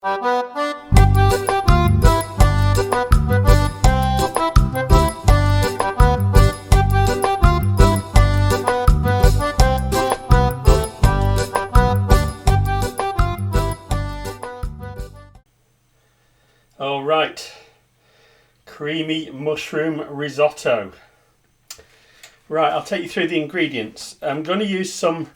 Alright, creamy mushroom risotto. Right, I'll take you through the ingredients. I'm going to use some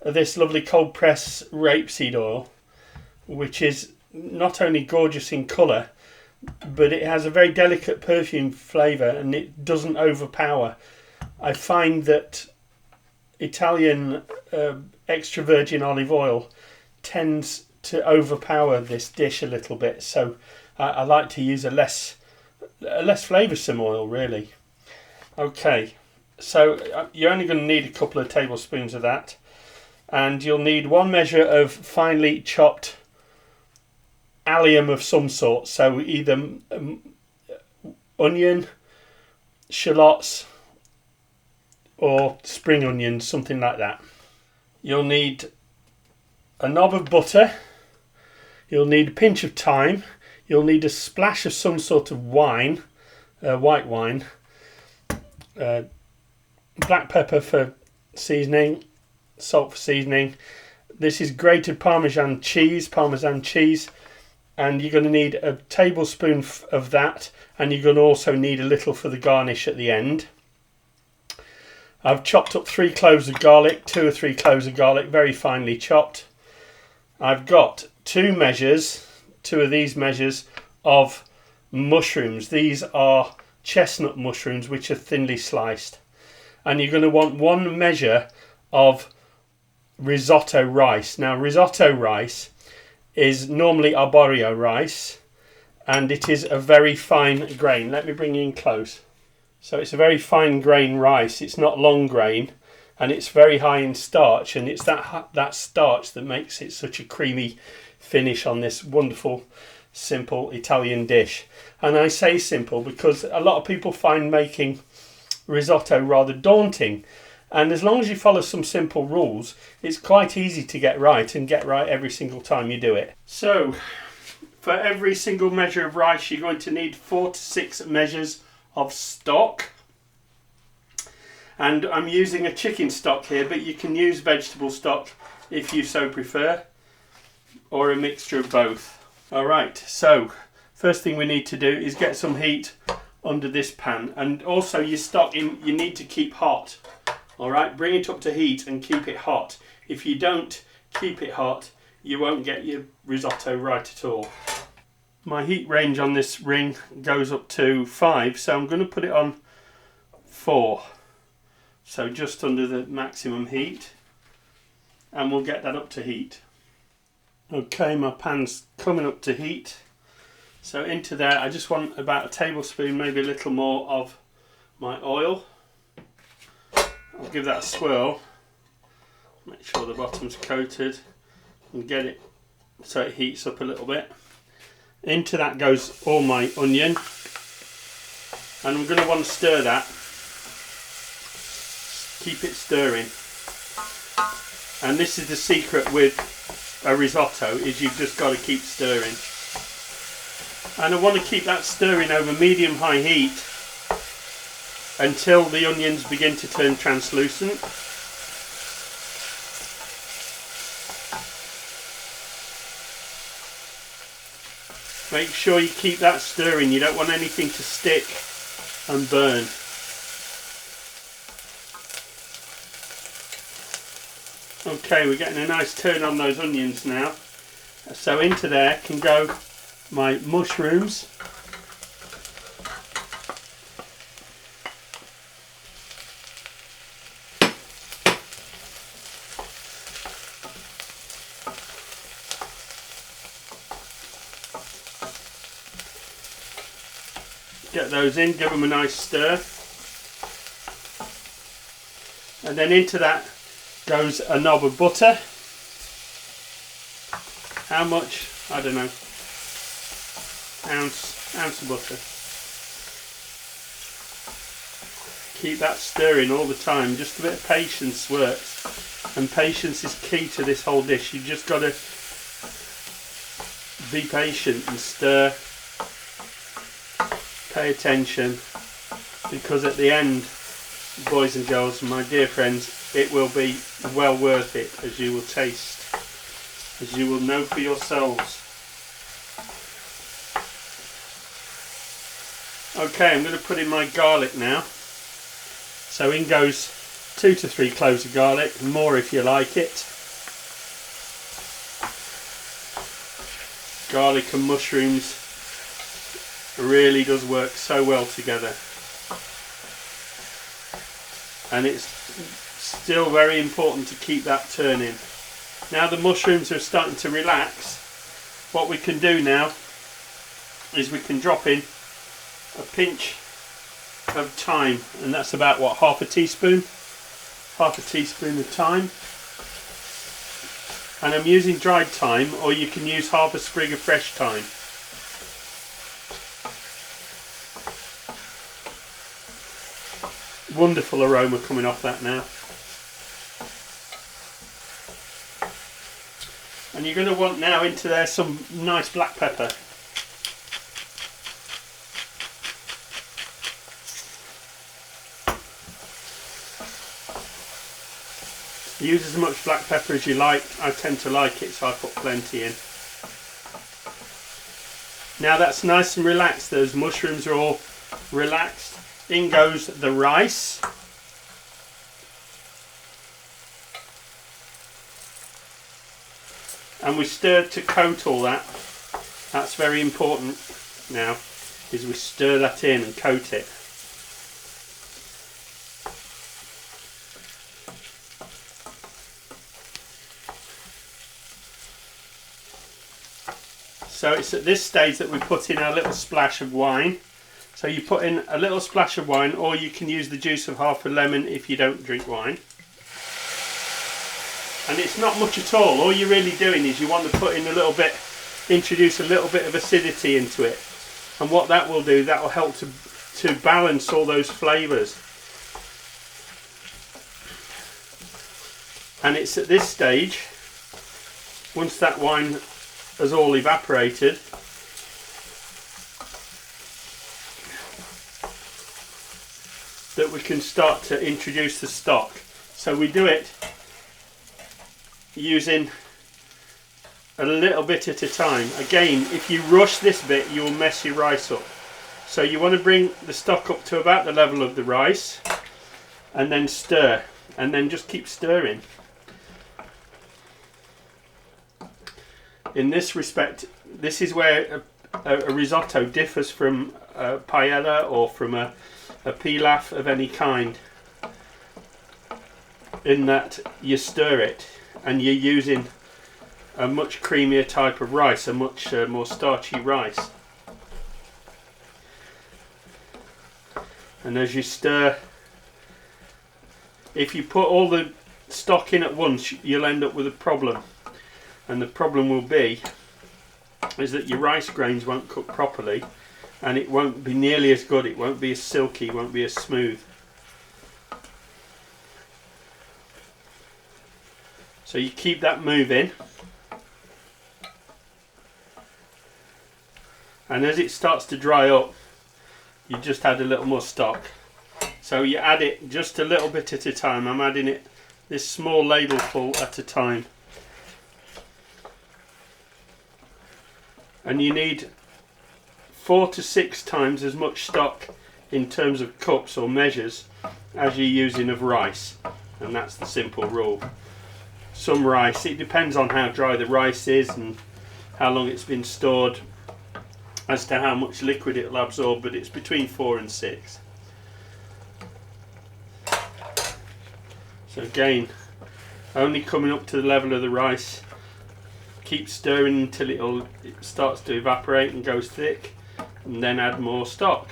of this lovely cold pressed rapeseed oil, which is not only gorgeous in colour, but it has a very delicate perfume flavour and it doesn't overpower. I find that Italian extra virgin olive oil tends to overpower this dish a little bit, so I like to use a less flavoursome oil, really. Okay, so you're only going to need a couple of tablespoons of that, and you'll need 1 measure of finely chopped allium of some sort, so either onion, shallots, or spring onions, something like that. You'll need a knob of butter. You'll need a pinch of thyme. You'll need a splash of some sort of wine, white wine, black pepper for seasoning, salt for seasoning. This is grated parmesan cheese, and you're going to need a tablespoon of that, and you're going to also need a little for the garnish at the end. I've chopped up 3 cloves of garlic, 2 or 3 cloves of garlic, very finely chopped. I've got 2 of these measures of mushrooms. These are chestnut mushrooms which are thinly sliced. And you're going to want 1 measure of risotto rice. Now, risotto rice is normally arborio rice, and it is a very fine grain. Let me bring you in close. So it's a very fine grain rice. It's not long grain, and it's very high in starch, and it's that starch that makes it such a creamy finish on this wonderful, simple Italian dish. And I say simple because a lot of people find making risotto rather daunting, and as long as you follow some simple rules, it's quite easy to get right, and get right every single time you do it. So for every single measure of rice, you're going to need 4 to 6 measures of stock, and I'm using a chicken stock here, but you can use vegetable stock if you so prefer, or a mixture of both. Alright, so first thing we need to do is get some heat under this pan, and also your stock you need to keep hot. Alright, bring it up to heat and keep it hot. If you don't keep it hot, you won't get your risotto right at all. My heat range on this ring goes up to 5, so I'm going to put it on 4. So just under the maximum heat, and we'll get that up to heat. Okay, my pan's coming up to heat. So into there, I just want about a tablespoon, maybe a little more, of my oil. I'll give that a swirl. Make sure the bottom's coated and get it so it heats up a little bit. Into that goes all my onion, and I'm going to want to stir that. Keep it stirring. And this is the secret with a risotto, is you've just got to keep stirring. And I want to keep that stirring over medium-high heat until the onions begin to turn translucent. Make sure you keep that stirring. You don't want anything to stick and burn. Okay, we're getting a nice turn on those onions now. So into there can go my mushrooms. Get those in, give them a nice stir. And then into that goes a knob of butter. How much? I don't know. Ounce of butter. Keep that stirring all the time. Just a bit of patience works. And patience is key to this whole dish. You've just got to be patient and stir. Pay attention, because at the end, boys and girls, my dear friends, it will be well worth it, as you will taste, as you will know for yourselves. Okay, I'm going to put in my garlic now. So in goes 2 to 3 cloves of garlic, more if you like it. Garlic and mushrooms really does work so well together. And it's still very important to keep that turning. Now the mushrooms are starting to relax. What we can do now is we can drop in a pinch of thyme, and that's about what, half a teaspoon of thyme. And I'm using dried thyme, or you can use half a sprig of fresh thyme. Wonderful aroma coming off that now. And you're going to want now into there some nice black pepper. Use as much black pepper as you like. I tend to like it, so I put plenty in. Now that's nice and relaxed. Those mushrooms are all relaxed. In goes the rice. And we stir to coat all that. That's very important now, is we stir that in and coat it. So it's at this stage that we put in our little splash of wine. So you put in a little splash of wine, or you can use the juice of half a lemon if you don't drink wine. And it's not much at all. All you're really doing is you want to put in a little bit, introduce a little bit of acidity into it. And what that will do, that will help to balance all those flavours. And it's at this stage, once that wine has all evaporated, that we can start to introduce the stock. So we do it using a little bit at a time. Again, if you rush this bit, you'll mess your rice up. So you want to bring the stock up to about the level of the rice, and then stir, and then just keep stirring. In this respect, this is where a risotto differs from a paella or from a pilaf of any kind, in that you stir it and you're using a much creamier type of rice, a much more starchy rice. And as you stir, if you put all the stock in at once, you'll end up with a problem. And the problem will be is that your rice grains won't cook properly, and it won't be nearly as good, it won't be as silky, it won't be as smooth. So you keep that moving, and as it starts to dry up, you just add a little more stock. So you add it just a little bit at a time. I'm adding it this small ladleful at a time. And you need 4 to 6 times as much stock in terms of cups or measures as you're using of rice, and that's the simple rule. Some rice, it depends on how dry the rice is and how long it's been stored as to how much liquid it'll absorb, but it's between 4 and 6. So again, only coming up to the level of the rice. Keep stirring until it starts to evaporate and goes thick, and then add more stock.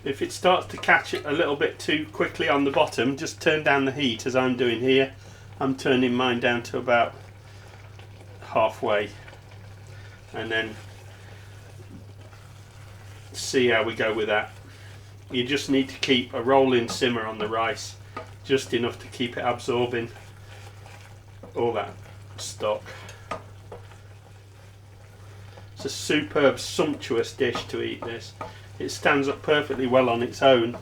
If it starts to catch it a little bit too quickly on the bottom, just turn down the heat, as I'm doing here. I'm turning mine down to about halfway, and then see how we go with that. You just need to keep a rolling simmer on the rice, just enough to keep it absorbing all that stock. It's a superb, sumptuous dish to eat this. It stands up perfectly well on its own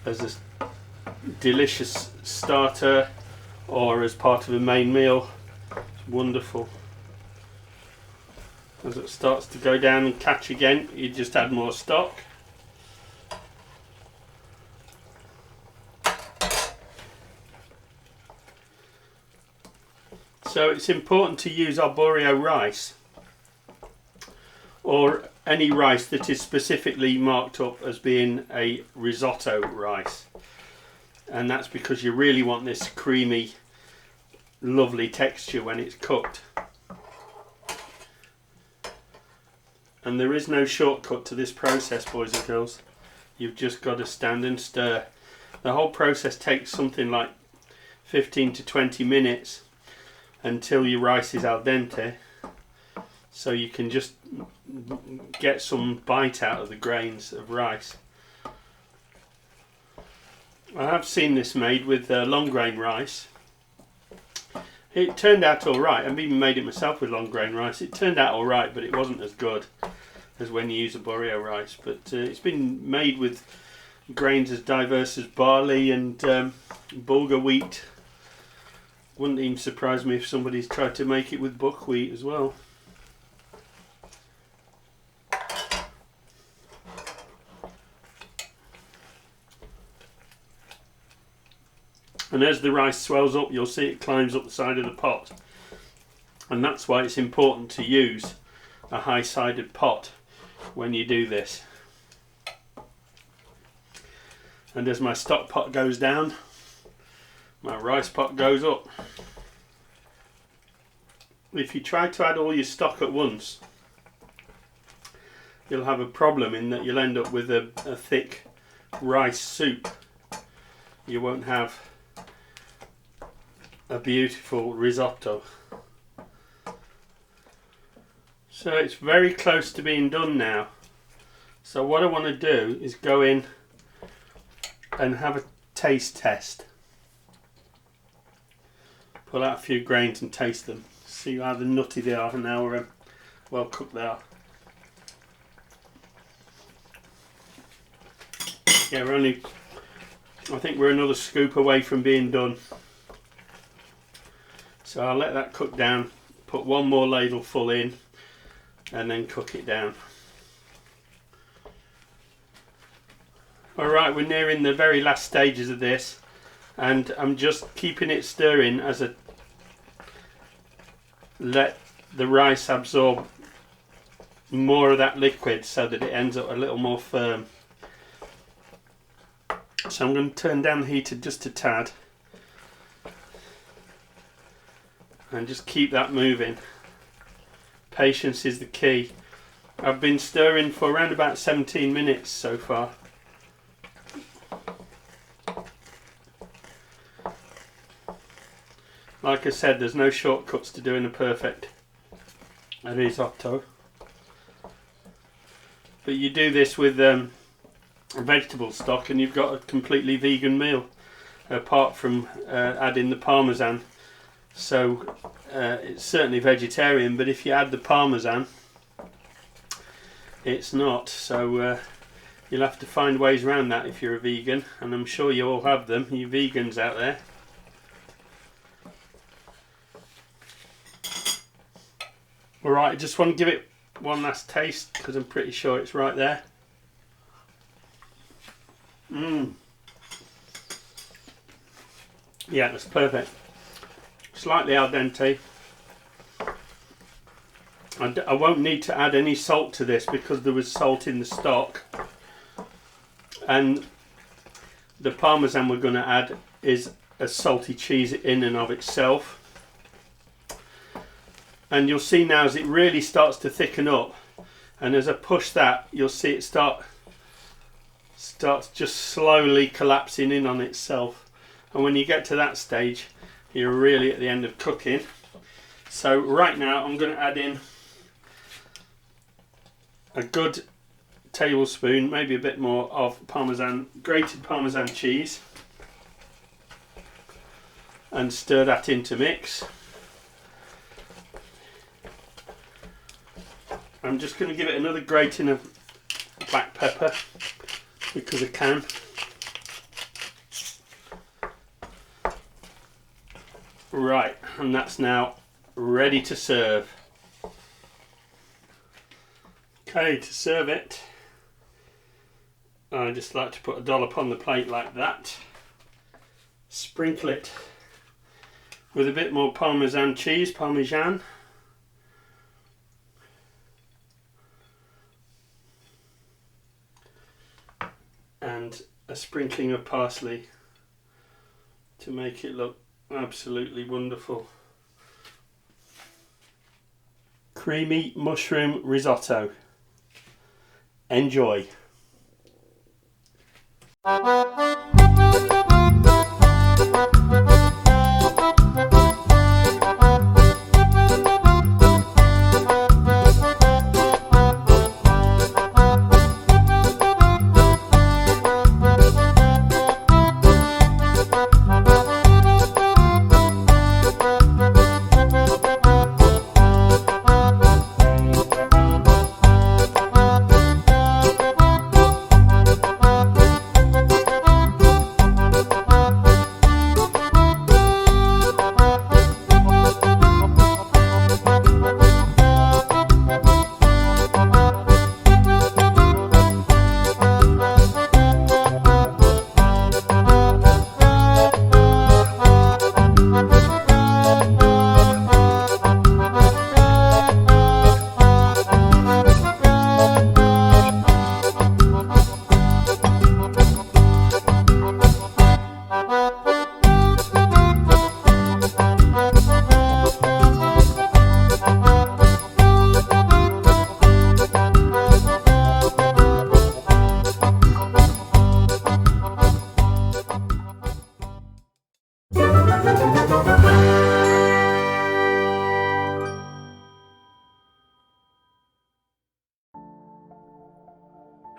as a delicious starter or as part of a main meal. It's wonderful. As it starts to go down and catch again, you just add more stock. So it's important to use arborio rice, or any rice that is specifically marked up as being a risotto rice, and that's because you really want this creamy, lovely texture when it's cooked. And there is no shortcut to this process, boys and girls. You've just got to stand and stir. The whole process takes something like 15 to 20 minutes until your rice is al dente, so you can just get some bite out of the grains of rice. I have seen this made with long grain rice. It turned out alright. I've even made it myself with long grain rice. It turned out alright, but it wasn't as good as when you use arborio rice. But it's been made with grains as diverse as barley and bulgur wheat. Wouldn't even surprise me if somebody's tried to make it with buckwheat as well. And as the rice swells up, you'll see it climbs up the side of the pot. And that's why it's important to use a high-sided pot when you do this. And as my stock pot goes down, my rice pot goes up. If you try to add all your stock at once, you'll have a problem in that you'll end up with a thick rice soup. You won't have a beautiful risotto. So it's very close to being done now. So what I want to do is go in and have a taste test. Pull out a few grains and taste them. See how nutty they are and how well cooked they are. Yeah, I think we're another scoop away from being done. So I'll let that cook down, put one more ladle full in, and then cook it down. Alright, we're nearing the very last stages of this, and I'm just keeping it stirring as I let the rice absorb more of that liquid so that it ends up a little more firm. So I'm going to turn down the heat just a tad and just keep that moving. Patience is the key. I've been stirring for around about 17 minutes so far. Like I said, there's no shortcuts to doing a perfect risotto. But you do this with vegetable stock and you've got a completely vegan meal, apart from adding the parmesan. So it's certainly vegetarian, but if you add the parmesan, it's not. So you'll have to find ways around that if you're a vegan, and I'm sure you all have them, you vegans out there. Alright, I just want to give it one last taste because I'm pretty sure it's right there. Yeah, that's perfect. Slightly al dente. I won't need to add any salt to this because there was salt in the stock, and the parmesan we're going to add is a salty cheese in and of itself. And you'll see now as it really starts to thicken up, and as I push that, you'll see it starts just slowly collapsing in on itself. And when you get to that stage, you're really at the end of cooking. So right now I'm going to add in a good tablespoon, maybe a bit more, of grated parmesan cheese. and stir that into mix. I'm just going to give it another grating of black pepper because I can. Right, and that's now ready to serve. Okay, to serve it, I just like to put a dollop on the plate like that. Sprinkle it with a bit more Parmesan cheese, Parmesan. And a sprinkling of parsley to make it look absolutely wonderful. Creamy mushroom risotto. Enjoy.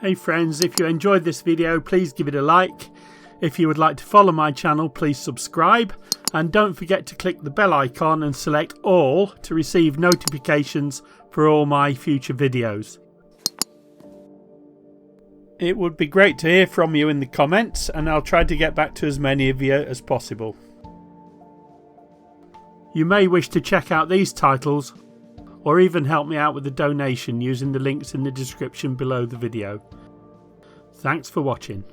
Hey friends, if you enjoyed this video, please give it a like. If you would like to follow my channel, please subscribe. And don't forget to click the bell icon and select all to receive notifications for all my future videos. It would be great to hear from you in the comments, and I'll try to get back to as many of you as possible. You may wish to check out these titles or even help me out with a donation using the links in the description below the video. Thanks for watching.